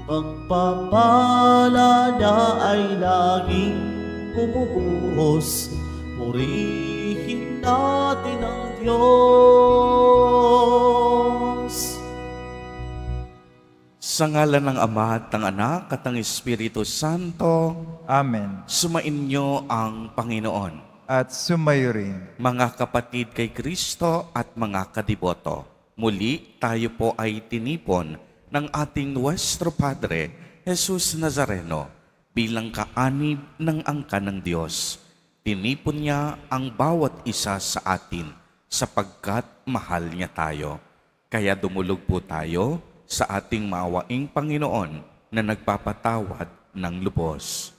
Pagpapala niya ay laging bumubuhos. Purihin natin ang Diyos. Sa ngalan ng Ama at ng Anak at ng Espiritu Santo, Amen. sumainyo ang Panginoon. At sumayo rin. Mga kapatid kay Kristo at mga kadiboto, muli tayo po ay tinipon ng ating Nuestro Padre, Jesus Nazareno, bilang kaanib ng angka ng Diyos. Tinipon niya ang bawat isa sa atin sapagkat mahal niya tayo. Kaya dumulog po tayo sa ating maawaing Panginoon na nagpapatawad ng lubos.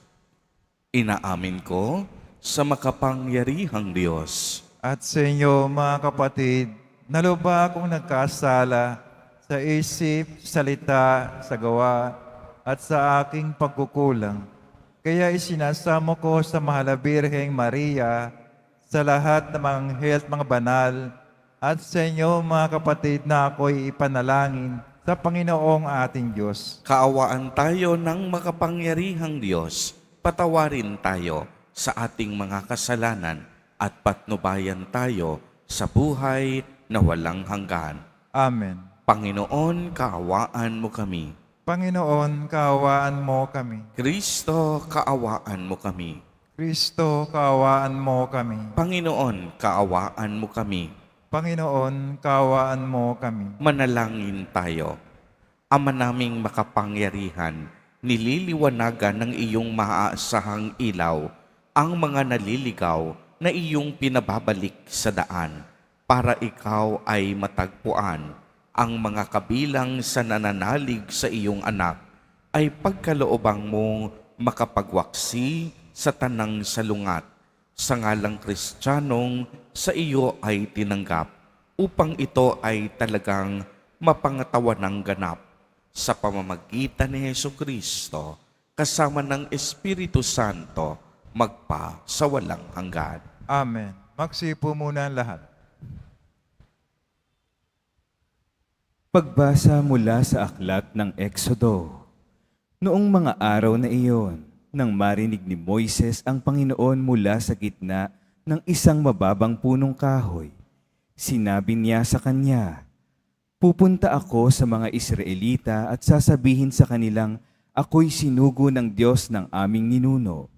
Inaamin ko sa makapangyarihang Diyos At sa inyo, mga kapatid, naluba akong nagkasala sa isip, salita, sa gawa, at sa aking pagkukulang. Kaya isinasamo ko sa Mahal na Birheng Maria, sa lahat ng mga anghel at mga banal, at sa inyo, mga kapatid, na ako'y ipanalangin sa Panginoong ating Diyos. kaawaan tayo ng makapangyarihang Diyos, patawarin tayo sa ating mga kasalanan at patnubayan tayo sa buhay na walang hanggan. Amen. Panginoon, kaawaan mo kami. Panginoon, kaawaan mo kami. Kristo, kaawaan mo kami. Kristo, kaawaan mo kami. Panginoon, kaawaan mo kami. Panginoon, kaawaan mo kami. Manalangin tayo. Ama naming makapangyarihan, nililiwanagan ng iyong maaasahang ilaw ang mga naliligaw na iyong pinababalik sa daan para ikaw ay matagpuan. Ang mga kabilang sa nananalig sa iyong anak ay pagkaloobang mong makapagwaksi sa tanang salungat sa ngalang Kristiyanong sa iyo ay tinanggap upang ito ay talagang mapangatawan ng ganap sa pamamagitan ni Hesukristo kasama ng Espiritu Santo magpa sa walang hanggan. Amen. Magsipo muna ang lahat. Pagbasa mula sa aklat ng Exodo. Noong mga araw na iyon, nang marinig ni Moises ang Panginoon mula sa gitna ng isang mababang punong kahoy, sinabi niya sa kanya, "Pupunta ako sa mga Israelita at sasabihin sa kanilang, ako'y sinugo ng Diyos ng aming ninuno.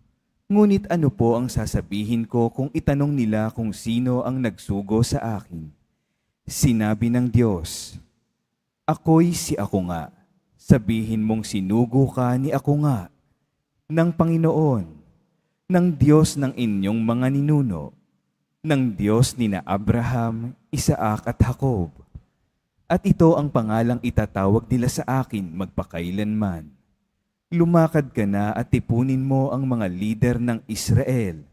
Ngunit ano po ang sasabihin ko kung itanong nila kung sino ang nagsugo sa akin?" Sinabi ng Diyos, "Ako'y si ako nga. Sabihin mong sinugo ka ni ako nga, ng Panginoon, ng Diyos ng inyong mga ninuno, ng Diyos ni na Abraham, Isaac at Jacob. At ito ang pangalang itatawag nila sa akin magpakailanman. Lumakad ka na at tipunin mo ang mga lider ng Israel.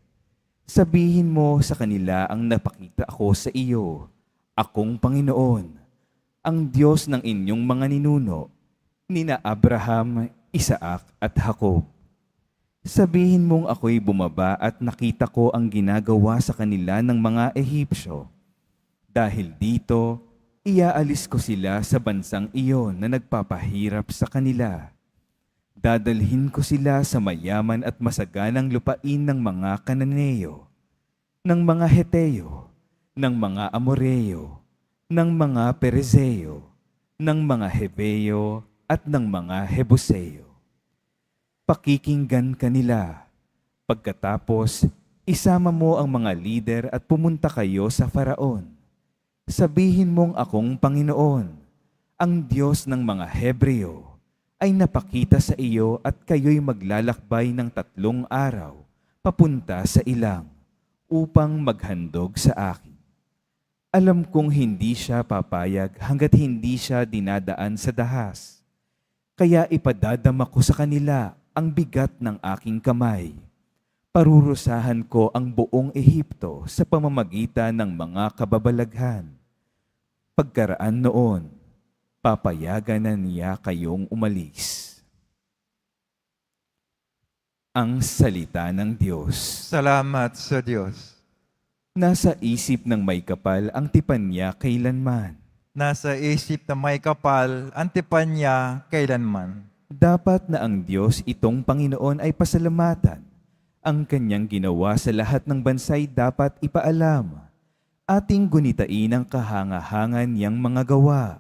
Sabihin mo sa kanila ang napakita ko sa iyo, akong Panginoon, ang Diyos ng inyong mga ninuno, ni na Abraham, Isaac at Jacob. Sabihin mong ako'y bumaba at nakita ko ang ginagawa sa kanila ng mga Ehipsyo. Dahil dito, iaalis ko sila sa bansang iyon na nagpapahirap sa kanila. Dadalhin ko sila sa mayaman at masaganang lupain ng mga Kananeo, ng mga Heteo, ng mga Amoreo, ng mga Perezeo, ng mga Hebeo at ng mga Hebuseo. Pakikinggan kanila. Pagkatapos, isama mo ang mga lider at pumunta kayo sa Faraon. Sabihin mong akong Panginoon, ang Diyos ng mga Hebreo, ay napakita sa iyo at kayo'y maglalakbay ng 3 araw papunta sa ilang upang maghandog sa akin. Alam kong hindi siya papayag hanggat hindi siya dinadaan sa dahas. Kaya ipadadama ko sa kanila ang bigat ng aking kamay. Parurusahan ko ang buong Ehipto sa pamamagitan ng mga kababalaghan. Pagkaraan noon, papayagan na niya kayong umalis." Ang salita ng Diyos. Salamat sa Diyos. Nasa isip ng may kapal ang tipan niya kailanman. Nasa isip na may kapal, ang tipan niya kailanman. Dapat na ang Diyos itong Panginoon ay pasalamatan. Ang kanyang ginawa sa lahat ng bansay dapat ipaalam. Ating gunitain ang kahangahangan niyang mga gawa.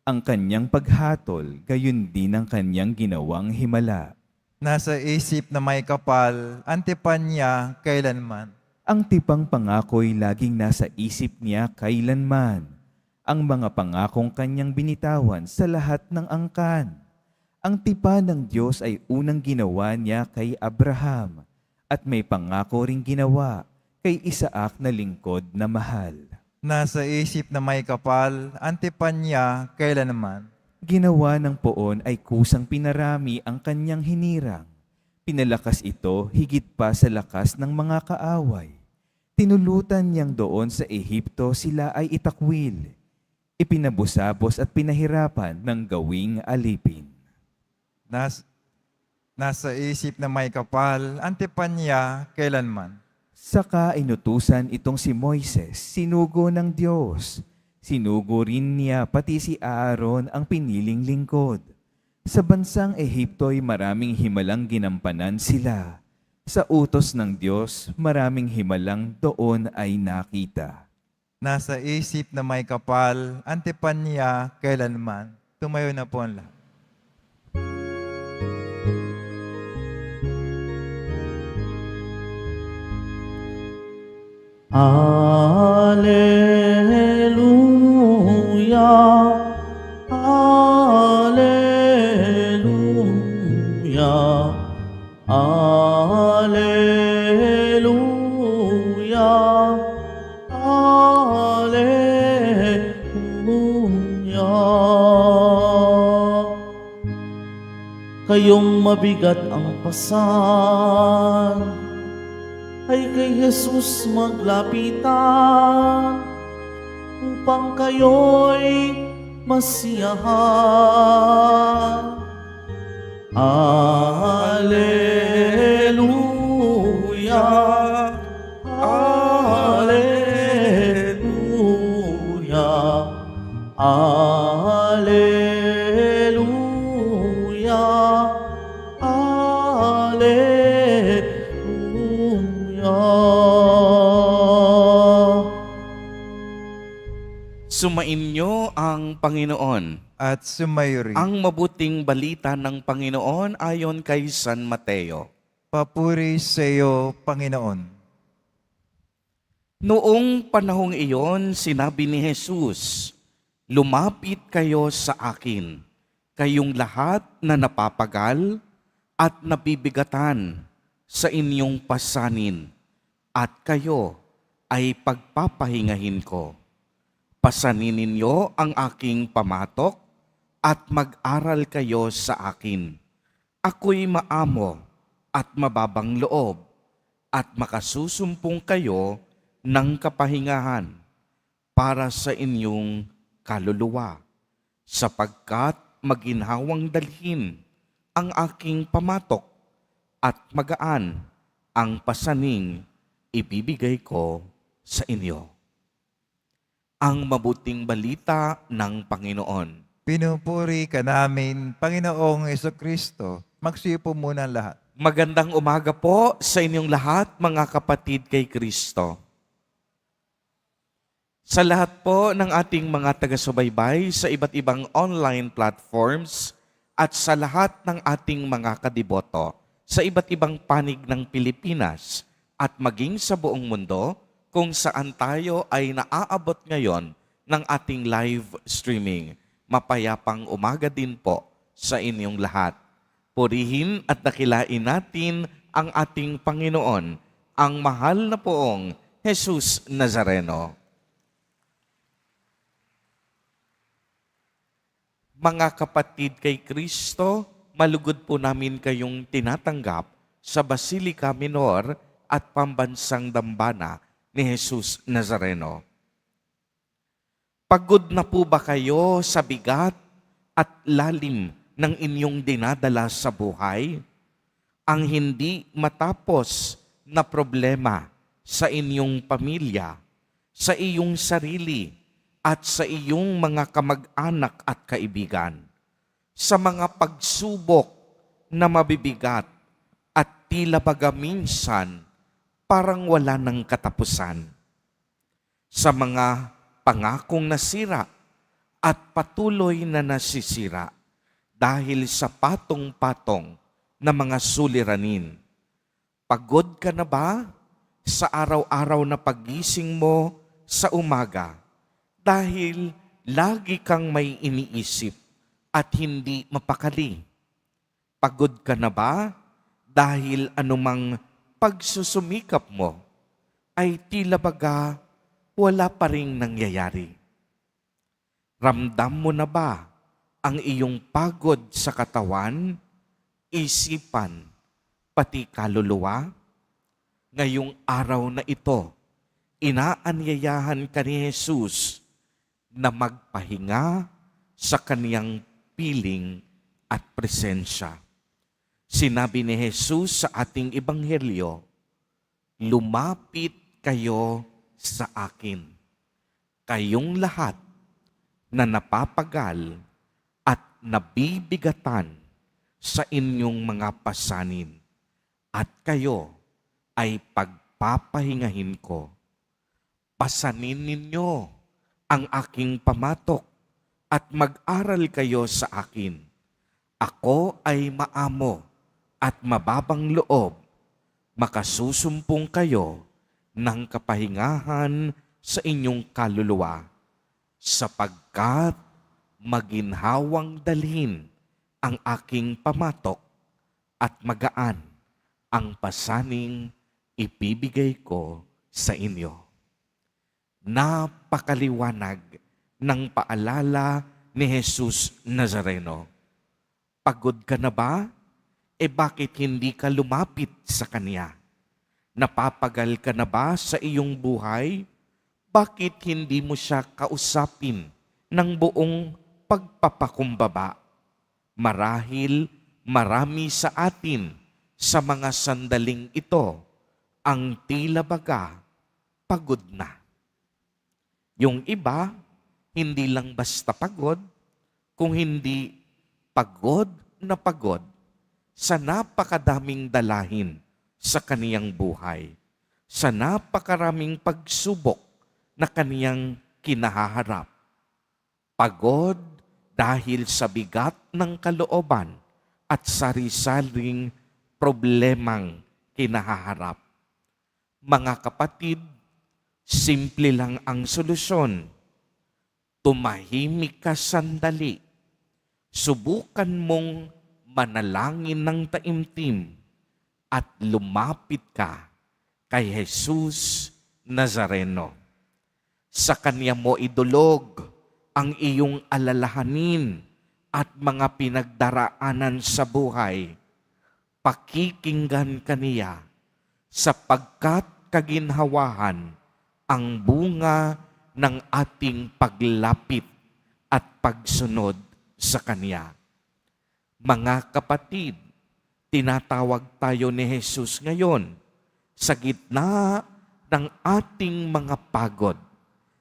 Ang kanyang paghatol, gayon din ang kanyang ginawang himala. Nasa isip na may kapal, antipan niya kailanman. Ang tipang pangako'y laging nasa isip niya kailanman. Ang mga pangakong kanyang binitawan sa lahat ng angkan. Ang tipa ng Diyos ay unang ginawa niya kay Abraham at may pangako ring ginawa kay Isaac na lingkod na mahal. Nasa isip na may kapal, antipan niya kailanman. Ginawa ng poon ay kusang pinarami ang kanyang hinirang. Pinalakas ito higit pa sa lakas ng mga kaaway. Tinulutan niyang doon sa Ehipto sila ay itakwil. Ipinabusabos at pinahirapan ng gawing alipin. Nasa isip na may kapal, antipan niya kailanman. Saka inutusan itong si Moises, sinugo ng Diyos. Sinugo rin niya pati si Aaron ang piniling lingkod. Sa bansang Ehipto'y maraming himalang ginampanan sila. Sa utos ng Diyos, maraming himalang doon ay nakita. Nasa isip na may kapal, antipan niya kailanman. Tumayo na po ang lahat. Alleluia, Alleluia, Alleluia, Alleluia. Kayong mabigat ang pasan, ay kay Jesus maglapitan upang kayo'y masiyahan. Alleluia, Alleluia, Alleluia, Sumainyo ang Panginoon. At sumayo rin. Ang mabuting balita ng Panginoon ayon kay San Mateo. Papuri sa iyo, Panginoon. Noong panahong iyon, sinabi ni Jesus, "Lumapit kayo sa akin, kayong lahat na napapagal at nabibigatan sa inyong pasanin, at kayo ay pagpapahingahin ko. Pasanin ninyo ang aking pamatok at mag-aral kayo sa akin. Ako'y maamo at mababang loob at makasusumpong kayo ng kapahingahan para sa inyong kaluluwa, sapagkat maginhawang dalhin ang aking pamatok at magaan ang pasaning ibibigay ko sa inyo." Ang mabuting balita ng Panginoon. Pinupuri ka namin, Panginoong Jesucristo. Magsipo muna ang lahat. Magandang umaga po sa inyong lahat, mga kapatid kay Kristo. Sa lahat po ng ating mga taga-subaybay sa iba't ibang online platforms at sa lahat ng ating mga kadiboto sa iba't ibang panig ng Pilipinas at maging sa buong mundo kung saan tayo ay naaabot ngayon ng ating live streaming. Mapayapang umaga din po sa inyong lahat. Purihin at dakilain natin ang ating Panginoon, ang mahal na poong Jesus Nazareno. Mga kapatid kay Kristo, malugod po namin kayong tinatanggap sa Basilica Minor at Pambansang Dambana ni Jesus Nazareno. Pagod na po ba kayo sa bigat at lalim ng inyong dinadala sa buhay? Ang hindi matapos na problema sa inyong pamilya, sa iyong sarili, at sa iyong mga kamag-anak at kaibigan. sa mga pagsubok na mabibigat at tila baga minsan parang wala ng katapusan. Sa mga pangakong nasira at patuloy na nasisira dahil sa patong-patong na mga suliranin. Pagod ka na ba sa araw-araw na pagising mo sa umaga dahil lagi kang may iniisip at hindi mapakali? Pagod ka na ba dahil anumang pagsusumikap mo ay tila baga wala pa ring nangyayari? Ramdam mo na ba ang iyong pagod sa katawan, isipan, pati kaluluwa? Ngayong araw na ito, inaanyayahan ka ni Jesus na magpahinga sa kaniyang piling at presensya. Sinabi ni Jesus sa ating ebanghelyo, lumapit kayo sa akin, kayong lahat na napapagal at nabibigatan sa inyong mga pasanin, at kayo ay pagpapahingahin ko. Pasanin ninyo ang aking pamatok at mag-aral kayo sa akin. Ako ay maamo at mababang loob, makasusumpong kayo ng kapahingahan sa inyong kaluluwa, sapagkat maginhawang dalhin ang aking pamatok at magaan ang pasaning ibibigay ko sa inyo. Napakaliwanag ng paalala ni Jesus Nazareno. Pagod ka na ba? Bakit hindi ka lumapit sa Kanya? Napapagal ka na ba sa iyong buhay? Bakit hindi mo siya kausapin ng buong pagpapakumbaba? Marahil marami sa atin sa mga sandaling ito ang tila baga pagod na. Yung iba, hindi lang basta pagod, kung hindi pagod na pagod sa napakadaming dalahin sa kaniyang buhay, sa napakaraming pagsubok na kaniyang kinahaharap. Pagod dahil sa bigat ng kalooban at sari-saring problemang kinahaharap. Mga kapatid, simple lang ang solusyon. Tumahimik ka sandali. Subukan mong manalangin ng taimtim at lumapit ka kay Jesus Nazareno. Sa Kanya mo idulog ang iyong alalahanin at mga pinagdaraanan sa buhay. Pakikinggan ka niya sapagkat kaginhawahan ang bunga ng ating paglapit at pagsunod sa Kanya. Mga kapatid, tinatawag tayo ni Jesus ngayon sa gitna ng ating mga pagod,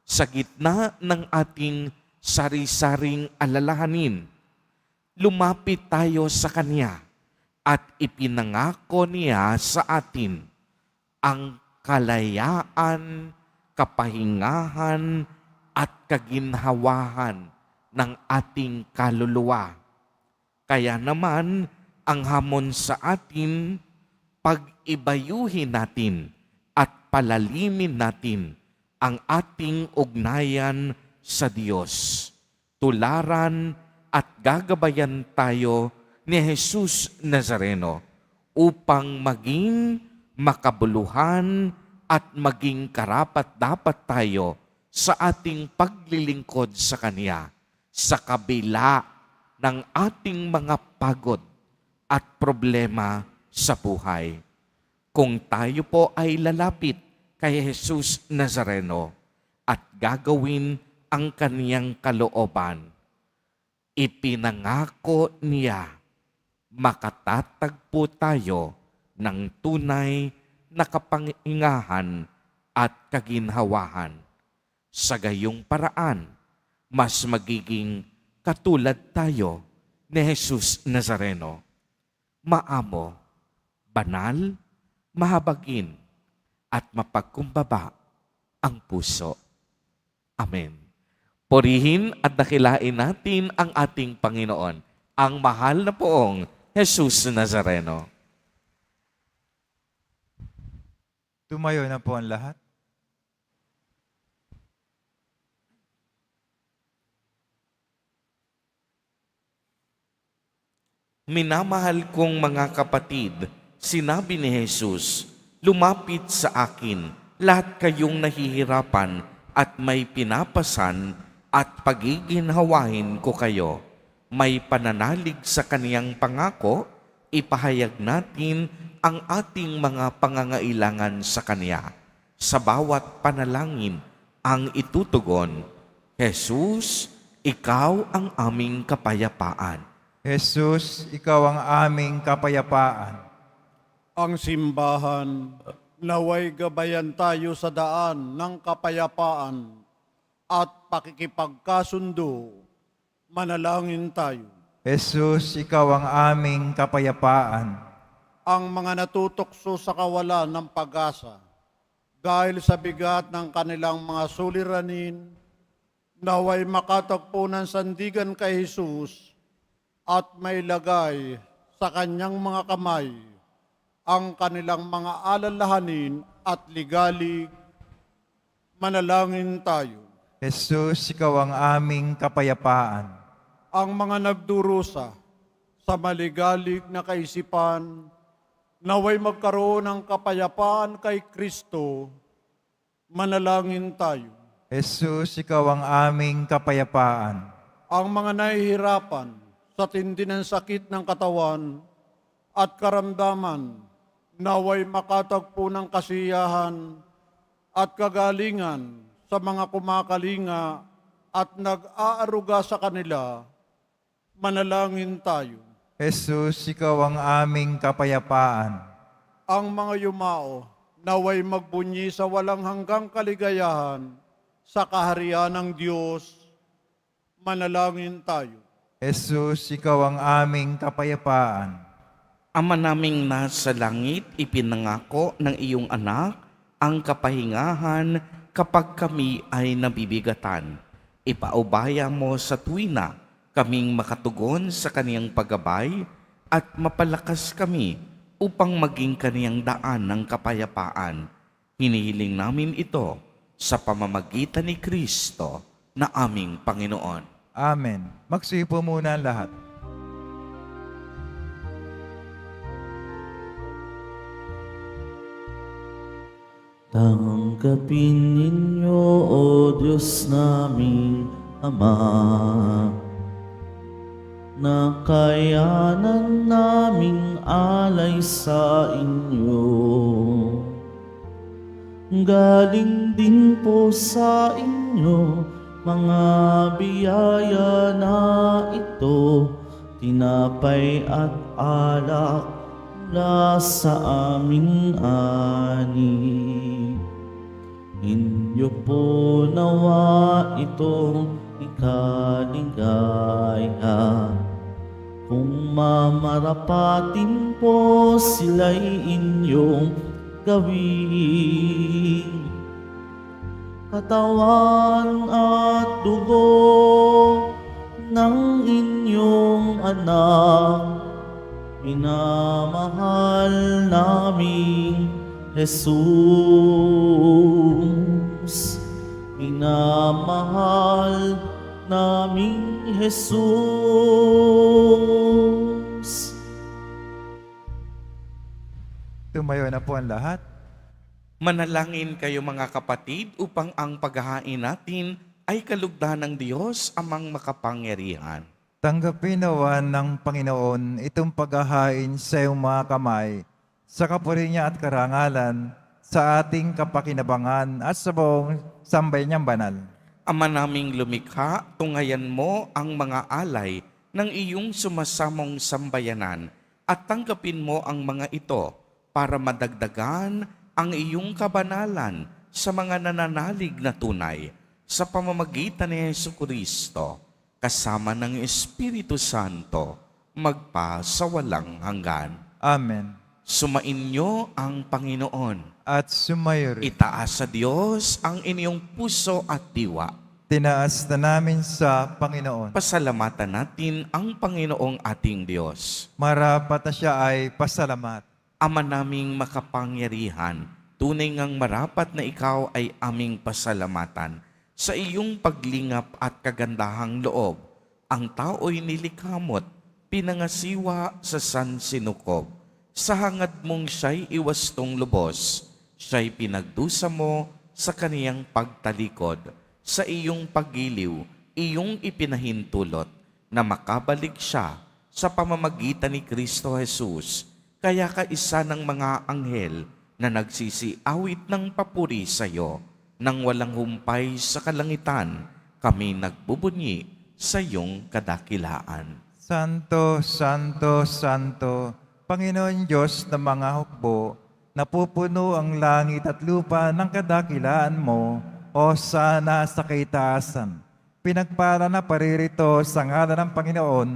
sa gitna ng ating sari-saring alalahanin. Lumapit tayo sa Kanya at ipinangako niya sa atin ang kalayaan, kapahingahan at kaginhawahan ng ating kaluluwa. Kaya naman, ang hamon sa atin, pag-ibayuhin natin at palalimin natin ang ating ugnayan sa Diyos. Tularan at gagabayan tayo ni Jesus Nazareno upang maging makabuluhan at maging karapat-dapat tayo sa ating paglilingkod sa Kanya sa kabila ng ating mga pagod at problema sa buhay. Kung tayo po ay lalapit kay Jesus Nazareno at gagawin ang Kaniyang kalooban, ipinangako niya makatatagpo tayo ng tunay na kapahingahan at kaginhawahan. Sa gayong paraan, mas magiging katulad tayo ni Jesus Nazareno, maamo, banal, mahabagin, at mapagkumbaba ang puso. Amen. Purihin at dakilain natin ang ating Panginoon, ang mahal na poong Jesus Nazareno. Tumayo na po ang lahat. Minamahal kong mga kapatid, sinabi ni Jesus, lumapit sa akin, lahat kayong nahihirapan at may pinapasan at pagiginhawain ko kayo. May pananalig sa kaniyang pangako, ipahayag natin ang ating mga pangangailangan sa Kaniya. Sa bawat panalangin ang itutugon, Jesus, ikaw ang aming kapayapaan. Jesus, ikaw ang aming kapayapaan. Ang simbahan, naway gabayan tayo sa daan ng kapayapaan at pakikipagkasundo. Manalangin tayo. Jesus, ikaw ang aming kapayapaan. Ang mga natutokso sa kawalan ng pag-asa dahil sa bigat ng kanilang mga suliranin, naway makatagpo ng sandigan kay Jesus at may lagay sa kanyang mga kamay ang kanilang mga alalahanin at ligalig. Manalangin tayo. Jesus, ikaw ang aming kapayapaan. Ang mga nagdurusa sa maligalig na kaisipan, naway magkaroon ng kapayapaan kay Kristo. Manalangin tayo. Jesus, ikaw ang aming kapayapaan. Ang mga nahihirapan sa tindi ng sakit ng katawan at karamdaman, naway makatagpo ng kasiyahan at kagalingan sa mga kumakalinga at nag-aaruga sa kanila. Manalangin tayo. Jesus, ikaw ang aming kapayapaan. Ang mga yumao, naway magbunyi sa walang hanggang kaligayahan sa kaharian ng Diyos. Manalangin tayo. Jesus, ikaw ang aming kapayapaan. Ama naming nasa langit, ipinangako ng iyong anak ang kapahingahan kapag kami ay nabibigatan. Ipaubaya mo sa tuwina kaming makatugon sa kaniyang paggabay at mapalakas kami upang maging kaniyang daan ng kapayapaan. Hinihiling namin ito sa pamamagitan ni Kristo na aming Panginoon. Amen. Magsipo muna ang lahat. Tanggapin ninyo, O Diyos naming Ama, na kayanan naming alay sa inyo. Galing din po sa inyo, mga biyaya na ito, tinapay at alak mula sa aming ani. Inyo po nawa itong ikaligaya. Kung mamarapatin po sila'y inyong gawin. Katawan at dugo ng inyong anak, minamahal naming Jesus. Minamahal naming Jesus. Tumayo na po ang lahat. Manalangin kayo mga kapatid upang ang paghahain natin ay kalugdan ng Diyos amang makapangyarihan. Tanggapin nawa ng Panginoon itong paghahain sa iyong mga kamay, sa kapuri niya at karangalan, sa ating kapakinabangan at sa buong sambay niyang banal. Ama naming lumikha, tungayan mo ang mga alay ng iyong sumasamong sambayanan at tanggapin mo ang mga ito para madagdagan ang iyong kabanalan sa mga nananalig na tunay sa pamamagitan ni Jesucristo kasama ng Espiritu Santo magpa sa walang hanggan. Amen. Sumainyo ang Panginoon. At sumayo rin. Itaas sa Diyos ang inyong puso at diwa. Tinaas na namin sa Panginoon. Pasalamatan natin ang Panginoong ating Diyos. Marapat na siya ay pasalamat. Ama naming makapangyarihan, tunay ngang marapat na ikaw ay aming pasalamatan. Sa iyong paglingap at kagandahang loob, ang tao'y nilikamot, pinangasiwa sa sansinukob. Sa hangad mong siya'y iwastong lubos, siya'y pinagdusa mo sa kaniyang pagtalikod. Sa iyong paggiliw, iyong ipinahintulot na makabalik siya sa pamamagitan ni Kristo Jesus. Kaya kaisa ng mga anghel na nagsisiawit ng papuri sa iyo, nang walang humpay sa kalangitan, kami nagbubunyi sa iyong kadakilaan. Santo, Santo, Santo, Panginoon Diyos ng mga hukbo, napupuno ang langit at lupa ng kadakilaan mo, o sana sa kaitaasan. Pinagpala na paririto sa ngalan ng Panginoon,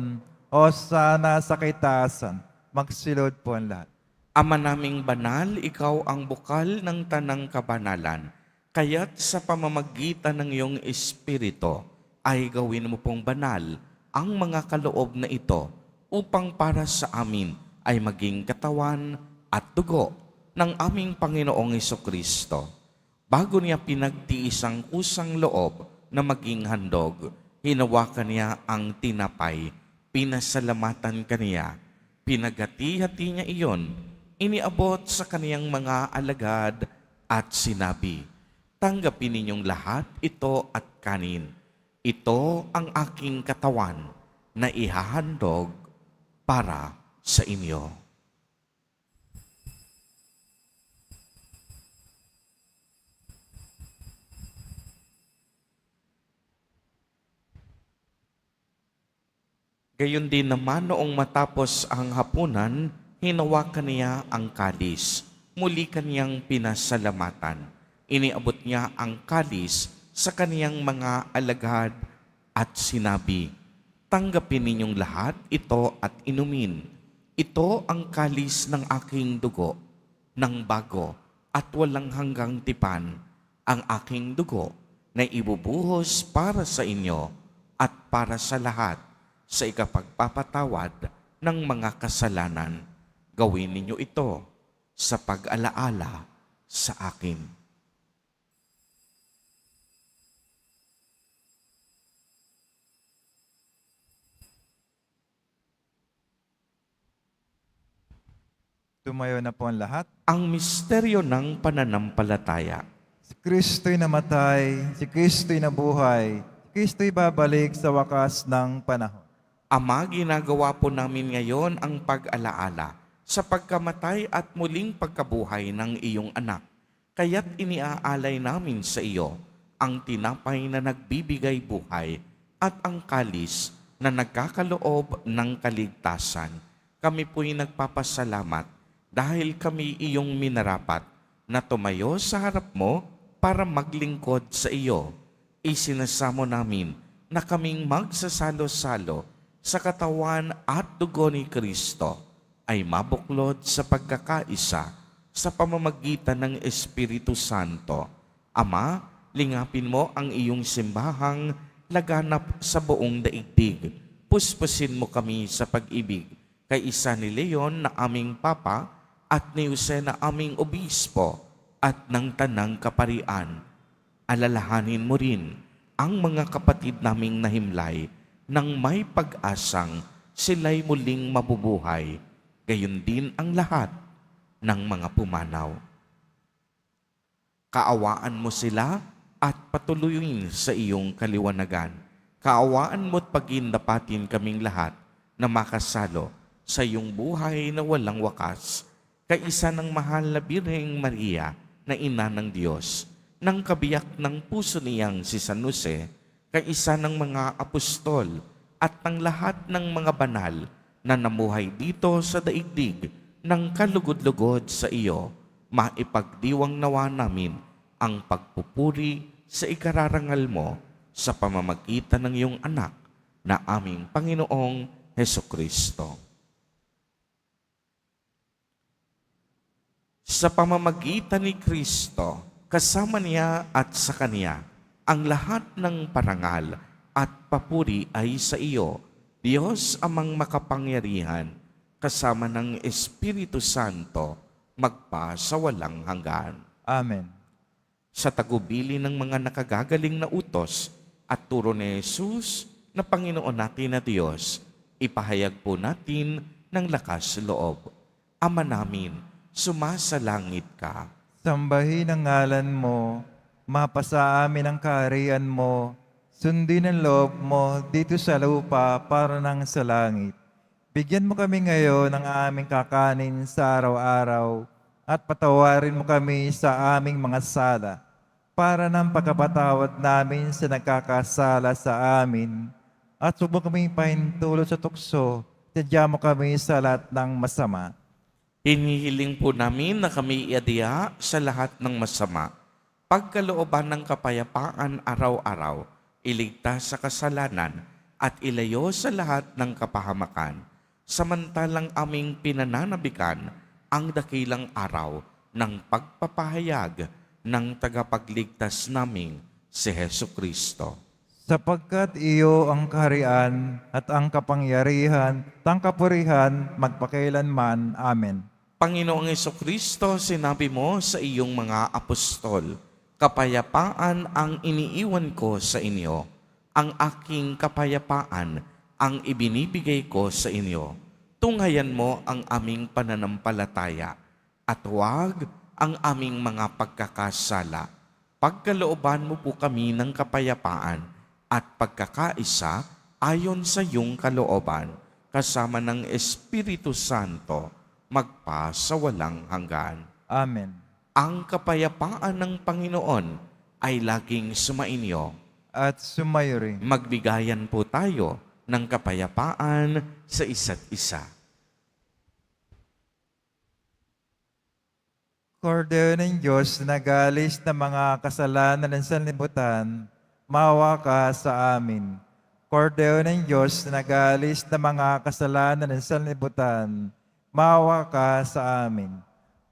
o sana sa kaitaasan. Magsilod po ang lahat. Ama naming banal, ikaw ang bukal ng tanang kabanalan. Kaya't sa pamamagitan ng iyong Espiritu, ay gawin mo pong banal ang mga kaloob na ito upang para sa amin ay maging katawan at dugo ng aming Panginoong Hesukristo. Bago niya pinagtiis ang kusang loob na maging handog, hinawakan niya ang tinapay, pinasalamatan kaniya, pinagati-hati niya iyon, iniabot sa kaniyang mga alagad at sinabi, tanggapin ninyong lahat ito at kanin. Ito ang aking katawan na ihahandog para sa inyo. Gayon din naman noong matapos ang hapunan, hinawakan niya ang kalis. Muli kaniyang pinasalamatan. Iniabot niya ang kalis sa kaniyang mga alagad at sinabi, tanggapin ninyong lahat ito at inumin. Ito ang kalis ng aking dugo, ng bago at walang hanggang tipan, ang aking dugo na ibubuhos para sa inyo at para sa lahat sa ikapagpapatawad ng mga kasalanan. Gawin ninyo ito sa pag-alaala sa akin. Tumayo na po ang lahat. Ang misteryo ng pananampalataya. Si Kristo'y namatay, si Kristo'y nabuhay, si Kristo'y babalik sa wakas ng panahon. Ama, ginagawa po namin ngayon ang pag-alaala sa pagkamatay at muling pagkabuhay ng iyong anak. Kaya't iniaalay namin sa iyo ang tinapay na nagbibigay buhay at ang kalis na nagkakaloob ng kaligtasan. Kami po'y nagpapasalamat dahil kami iyong minarapat na tumayo sa harap mo para maglingkod sa iyo. Isinasamo namin na kaming magsasalo-salo sa katawan at dugo ni Kristo ay mabuklod sa pagkakaisa sa pamamagitan ng Espiritu Santo. Ama, lingapin mo ang iyong simbahang laganap sa buong daigdig. Puspusin mo kami sa pag-ibig kay isa ni Leon na aming Papa at ni Jose na aming Obispo at ng Tanang Kaparian. Alalahanin mo rin ang mga kapatid naming nahimlay nang may pag-asang sila'y muling mabubuhay, gayon din ang lahat ng mga pumanaw. Kaawaan mo sila at patuloyin sa iyong kaliwanagan. Kaawaan mo't pagindapatin kaming lahat na makasalo sa iyong buhay na walang wakas, kaisa ng mahal na Birheng Maria na ina ng Diyos, ng kabiyak ng puso niyang si San Jose, kaisa ng mga apostol at ng lahat ng mga banal na namuhay dito sa daigdig ng kalugod-lugod sa iyo, maipagdiwang nawa namin ang pagpupuri sa ikararangal mo sa pamamagitan ng iyong anak na aming Panginoong Heso Kristo. Sa pamamagitan ni Kristo, kasama niya at sa Kanya, ang lahat ng parangal at papuri ay sa iyo, Diyos amang makapangyarihan, kasama ng Espiritu Santo, magpa sa walang hanggan. Amen. Sa tagubili ng mga nakagagaling na utos at turo ni Jesus na Panginoon natin na Diyos, ipahayag po natin ng lakas loob. Ama namin, sumasalangit ka. Sambahin ang ngalan mo, mapasa amin ang kaharian mo, sundin ang loob mo dito sa lupa para nang sa langit. Bigyan mo kami ngayon ng aming kakanin sa araw-araw at patawarin mo kami sa aming mga sala para ng pagkapatawad namin sa nagkakasala sa amin at subok kami pahintulot sa tukso, tadya mo kami sa lahat ng masama. Hinihiling po namin na kami iadya sa lahat ng masama. Pagkalooban ng kapayapaan araw-araw, iligtas sa kasalanan at ilayo sa lahat ng kapahamakan. Samantalang aming pinananabikan ang dakilang araw ng pagpapahayag ng tagapagligtas naming si Heso Kristo. Sapagkat iyo ang kaharian at ang kapangyarihan, ang kapurihan, magpakailanman. Amen. Panginoong Jesucristo, sinabi mo sa iyong mga apostol, kapayapaan ang iniiwan ko sa inyo, ang aking kapayapaan ang ibinibigay ko sa inyo. Tunghayan mo ang aming pananampalataya at huwag ang aming mga pagkakasala. Pagkalooban mo po kami ng kapayapaan at pagkakaisa ayon sa iyong kalooban, kasama ng Espiritu Santo, magpa sa walang hanggan. Amen. Ang kapayapaan ng Panginoon ay laging sumainyo. At sumayo rin. Magbigayan po tayo ng kapayapaan sa isa't isa. Kordero ng Diyos na nagalis ng mga kasalanan ng sanlibutan, maawa ka sa amin. Kordero ng Diyos na nagalis ng mga kasalanan ng sanlibutan, maawa ka sa amin.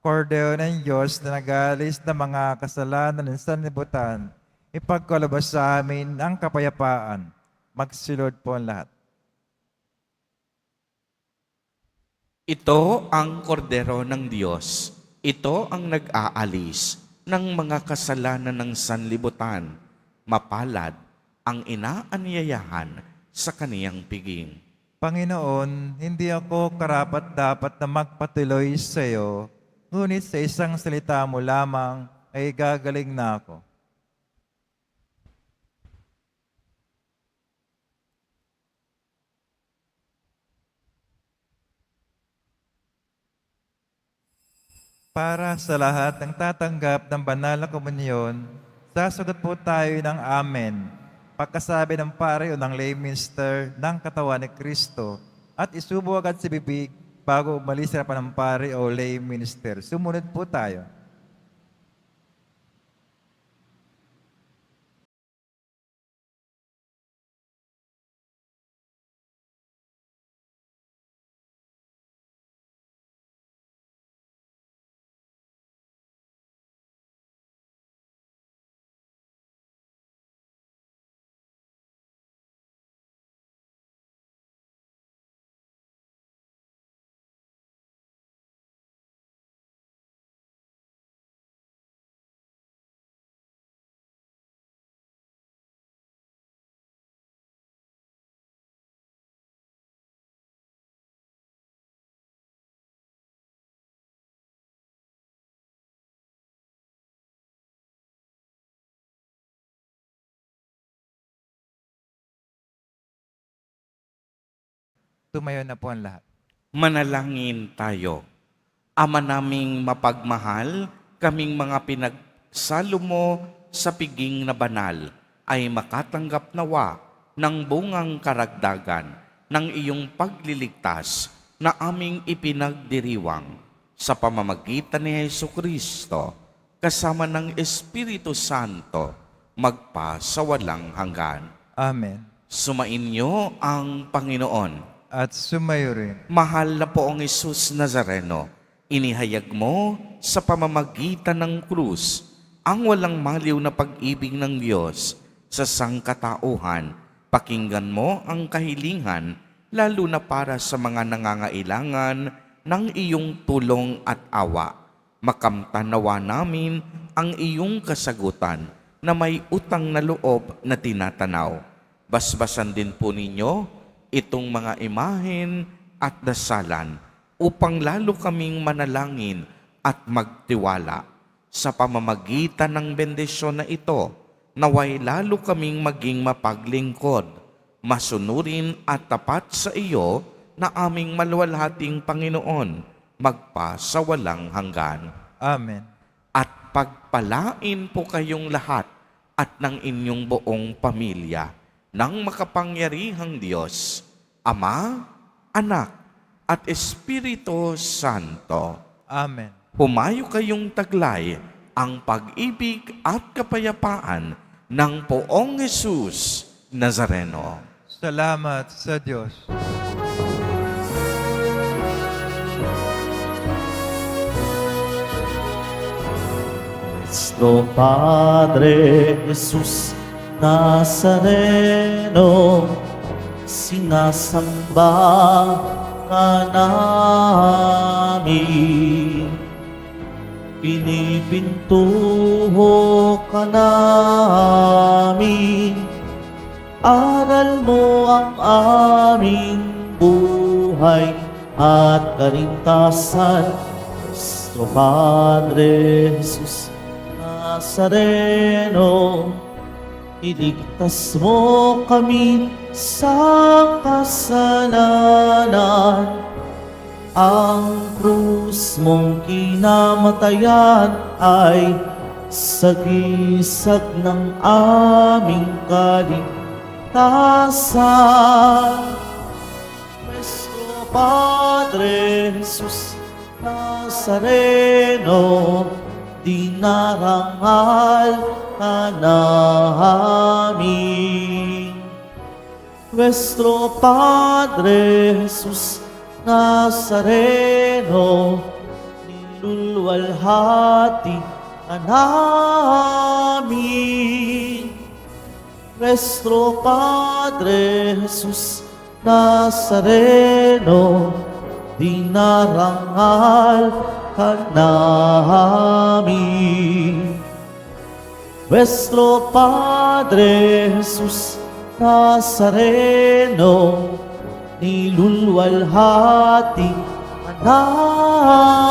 Kordero ng Diyos na nagalis ng mga kasalanan ng sanlibutan, ipagkalabas sa amin ang kapayapaan. Magsilod po ang lahat. Ito ang kordero ng Diyos. Ito ang nag-aalis ng mga kasalanan ng sanlibutan. Mapalad ang inaanyayahan sa kaniyang piging. Panginoon, hindi ako karapat-dapat na magpatuloy sa iyo, ngunit sa isang salita mo lamang ay gagaling na ako. Para sa lahat ng tatanggap ng banal na komunyon, sasagot po tayo ng Amen. Pagkasabi ng pare o ng lay minister ng katawan ni Kristo at isubo agad sa bibig bago umalis sa harapan ng pare o lay minister. Sumunod po tayo. Tumayo na po ang lahat. Manalangin tayo. Ama naming mapagmahal, kaming mga pinagsalo mo sa piging na banal ay makatanggap nawa ng bungang karagdagan ng iyong pagliligtas na aming ipinagdiriwang sa pamamagitan ni Jesucristo kasama ng Espiritu Santo magpa sa walang hanggan. Amen. Sumainyo ang Panginoon at sumayo rin. Mahal na poong Jesus Nazareno, inihayag mo sa pamamagitan ng krus ang walang maliw na pag-ibig ng Diyos sa sangkatauhan. Pakinggan mo ang kahilingan, lalo na para sa mga nangangailangan ng iyong tulong at awa. Makamtan nawa namin ang iyong kasagutan na may utang na loob na tinatanaw. Basbasan din po ninyo itong mga imahen at dasalan upang lalo kaming manalangin at magtiwala. Sa pamamagitan ng bendisyon na ito, naway lalo kaming maging mapaglingkod, masunurin at tapat sa iyo na aming maluwalhating Panginoon, magpa sa walang hanggan. Amen. At pagpalain po kayong lahat at ng inyong buong pamilya ng makapangyarihang Diyos, Ama, Anak, at Espiritu Santo. Amen. Humayo kayong taglay ang pag-ibig at kapayapaan ng Poong Jesus Nazareno. Salamat sa Diyos. Nuestro Padre Jesus Nazareno, sinasamba ka namin. Pinipintuho ka namin. Aral mo ang aming buhay at kaligtasan. Nuestro Padre Jesus Nazareno, iligtas mo kami sa kasalanan. Ang krus mong kinamatayan ay sagisag ng aming kaligtasan. Nuestro Padre Jesus Nazareno, dinarangal ka namin. Nuestro Padre Jesus Nazareno, nilulwalhati ka namin. Nuestro Padre Jesus Nazareno, dinarangal ka namin. Nuestro Padre Jesus Nazareno, nilulwalhati ka namin.